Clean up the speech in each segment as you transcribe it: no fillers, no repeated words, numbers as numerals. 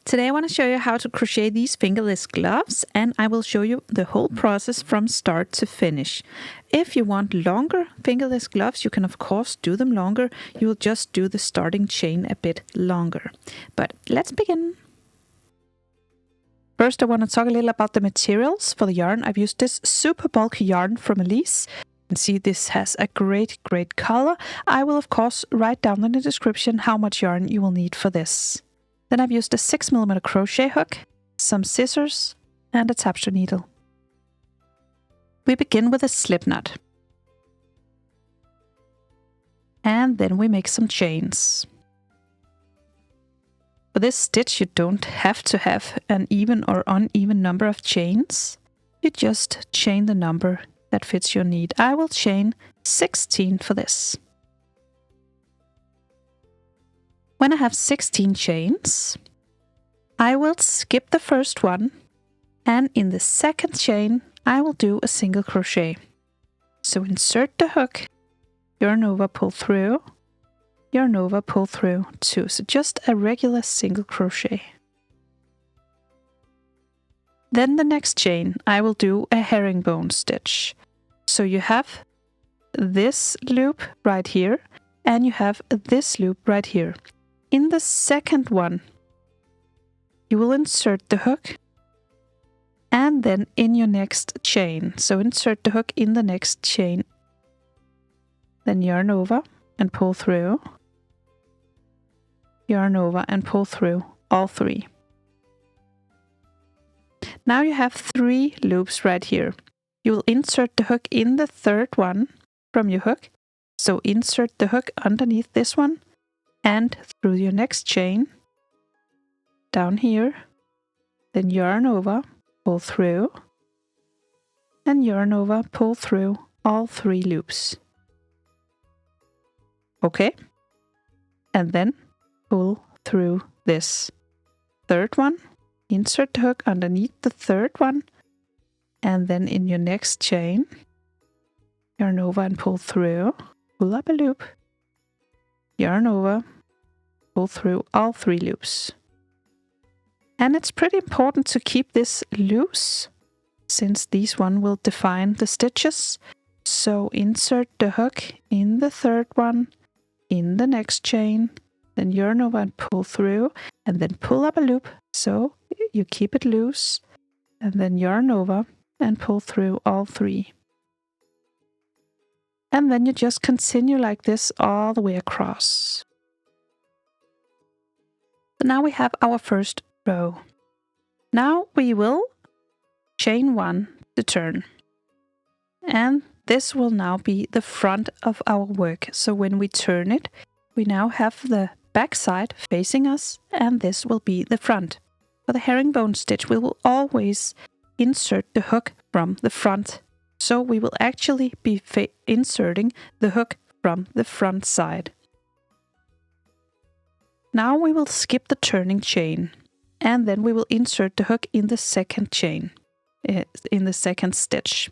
Today I want to show you how to crochet these fingerless gloves, and I will show you the whole process from start to finish. If you want longer fingerless gloves, you can of course do them longer. You will just do the starting chain a bit longer. But let's begin. First I want to talk a little about the materials for the yarn. I've used this super bulky yarn from Elise. You can see this has a great color. I will of course write down in the description how much yarn you will need for this. Then I've used a 6mm crochet hook, some scissors, and a tapestry needle. We begin with a slip knot. And then we make some chains. For this stitch you don't have to have an even or uneven number of chains. You just chain the number that fits your need. I will chain 16 for this. When I have 16 chains, I will skip the first one, and in the second chain I will do a single crochet. So insert the hook, yarn over, pull through, yarn over, pull through 2. So just a regular single crochet. Then the next chain I will do a herringbone stitch. So you have this loop right here, and you have this loop right here. In the second one, you will insert the hook, and then in your next chain. So insert the hook in the next chain, then yarn over and pull through, yarn over and pull through all 3. Now you have 3 loops right here. You will insert the hook in the third one from your hook. So insert the hook underneath this one and through your next chain, down here, then yarn over, pull through, and yarn over, pull through all 3 loops. Okay, and then pull through this third one, insert the hook underneath the third one, and then in your next chain, yarn over and pull through, pull up a loop, yarn over, pull through all 3 loops. And it's pretty important to keep this loose, since these one will define the stitches. So insert the hook in the third one, in the next chain, then yarn over and pull through, and then pull up a loop so you keep it loose, and then yarn over and pull through all 3. And then you just continue like this all the way across. So now we have our first row. Now we will chain 1 to turn. And this will now be the front of our work. So when we turn it, we now have the back side facing us, and this will be the front. For the herringbone stitch, we will always insert the hook from the front. So we will actually be inserting the hook from the front side. Now we will skip the turning chain, and then we will insert the hook in the second chain, in the second stitch.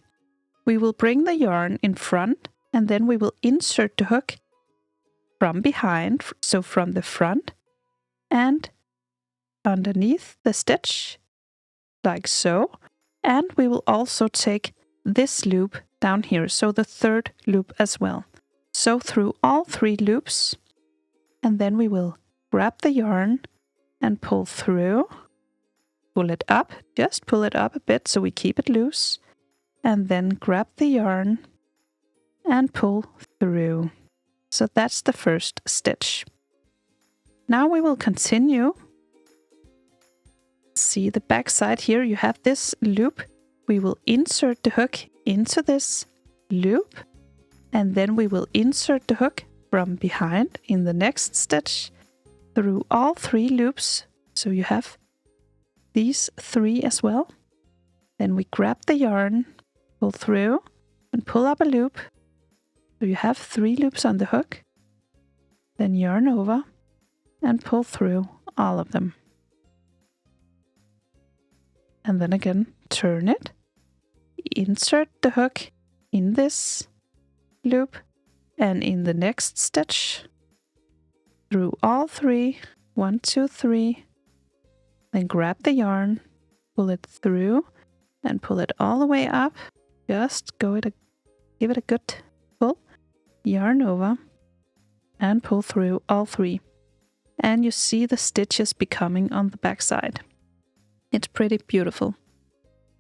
We will bring the yarn in front, and then we will insert the hook from behind, so from the front, and underneath the stitch, like so. And we will also take this loop down here, so the third loop as well. So through all 3 loops, and then we will grab the yarn and pull through, pull it up, just pull it up a bit so we keep it loose, and then grab the yarn and pull through. So that's the first stitch. Now we will continue. See the back side here, you have this loop. We will insert the hook into this loop, and then we will insert the hook from behind in the next stitch through all 3 loops. So you have these 3 as well. Then we grab the yarn, pull through, and pull up a loop. So you have 3 loops on the hook. Then yarn over and pull through all of them. And then again, turn it, insert the hook in this loop, and in the next stitch, through all 3, 1, 2, 3, Then grab the yarn, pull it through, and pull it all the way up. Just give it a good pull. Yarn over, and pull through all 3. And you see the stitches becoming on the back side. It's pretty beautiful.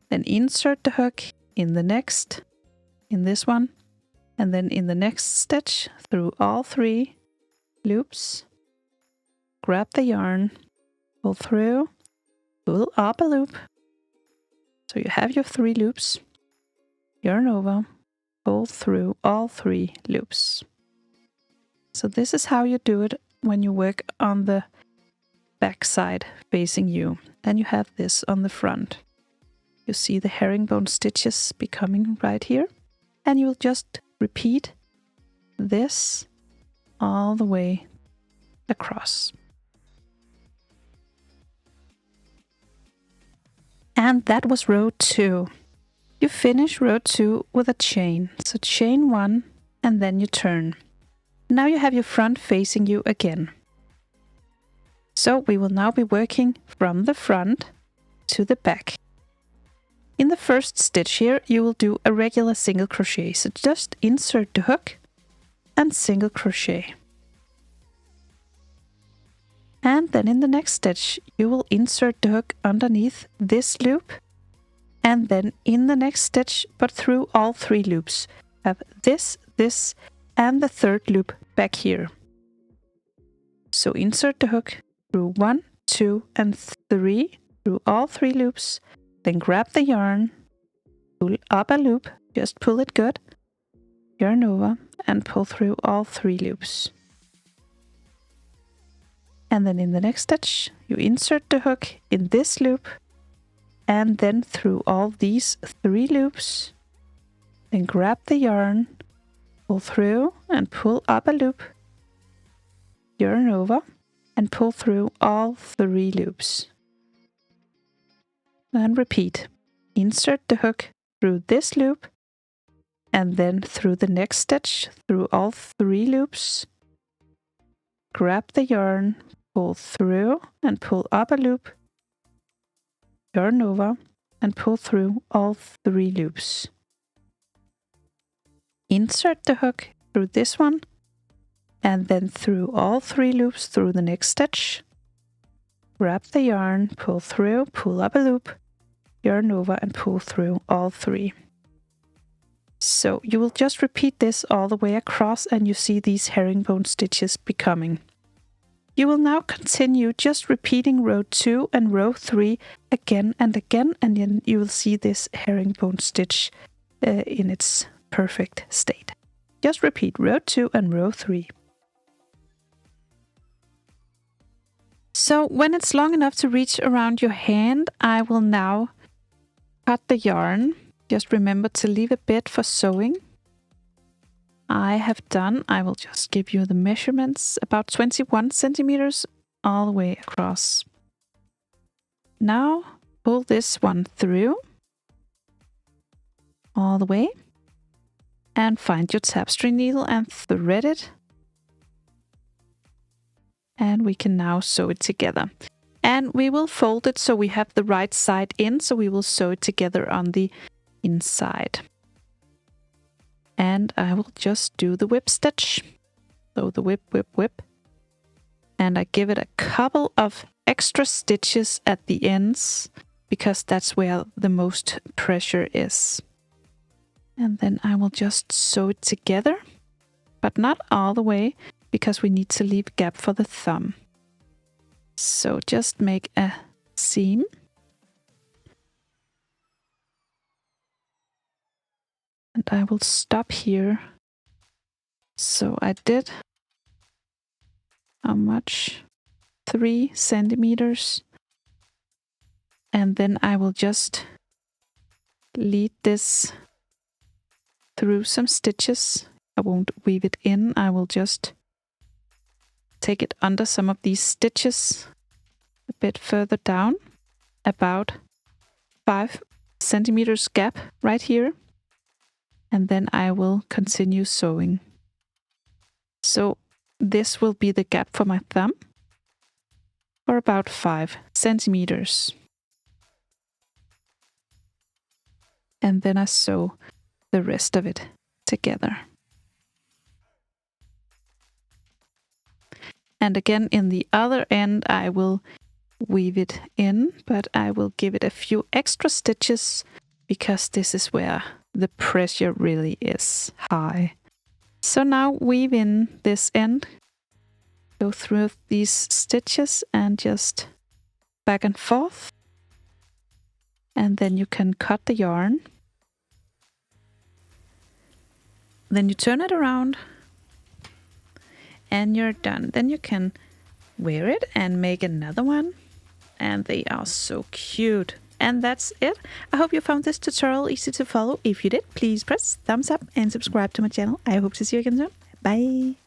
Then insert the hook in this one, and then in the next stitch through all 3 loops. Grab the yarn, pull through, pull up a loop. So you have your 3 loops. Yarn over, pull through all 3 loops. So this is how you do it when you work on the back side facing you. Then you have this on the front. You see the herringbone stitches becoming right here. And you will just repeat this all the way across. And that was row 2. You finish row 2 with a chain. So chain 1 and then you turn. Now you have your front facing you again. So we will now be working from the front to the back. In the first stitch here, you will do a regular single crochet. So just insert the hook and single crochet. And then in the next stitch, you will insert the hook underneath this loop. And then in the next stitch, but through all 3 loops, have this, and the 3rd loop back here. So insert the hook through 1, 2, and 3, through all 3 loops. Then grab the yarn, pull up a loop, just pull it good, yarn over, and pull through all 3 loops. And then in the next stitch, you insert the hook in this loop, and then through all these 3 loops. Then grab the yarn, pull through, and pull up a loop, yarn over, and pull through all 3 loops. And repeat. Insert the hook through this loop, and then through the next stitch, through all 3 loops. Grab the yarn, pull through, and pull up a loop, yarn over, and pull through all 3 loops. Insert the hook through this one, and then through all 3 loops through the next stitch. Grab the yarn, pull through, pull up a loop, yarn over, and pull through all 3. So you will just repeat this all the way across, and you see these herringbone stitches becoming. You will now continue just repeating row 2 and row 3 again, and then you will see this herringbone stitch in its perfect state. Just repeat row 2 and row 3. So when it's long enough to reach around your hand, I will now cut the yarn. Just remember to leave a bit for sewing. I will just give you the measurements, about 21 centimeters all the way across. Now pull this one through all the way and find your tapestry needle and thread it. And we can now sew it together. And we will fold it so we have the right side in, so we will sew it together on the inside. And I will just do the whip stitch. So the whip, whip, whip. And I give it a couple of extra stitches at the ends, because that's where the most pressure is. And then I will just sew it together, but not all the way, because we need to leave a gap for the thumb. So just make a seam. And I will stop here. So I did, how much? 3 centimeters. And then I will just lead this through some stitches. I won't weave it in. I will just take it under some of these stitches a bit further down, about 5 centimeters gap right here. And then I will continue sewing. So this will be the gap for my thumb. for about 5 centimeters. And then I sew the rest of it together. And again, in the other end, I will weave it in, but I will give it a few extra stitches because this is where the pressure really is high. So now weave in this end, go through these stitches and just back and forth. And then you can cut the yarn. Then you turn it around and you're done. Then you can wear it and make another one. And they are so cute. And that's it. I hope you found this tutorial easy to follow. If you did, please press thumbs up and subscribe to my channel. I hope to see you again soon. Bye.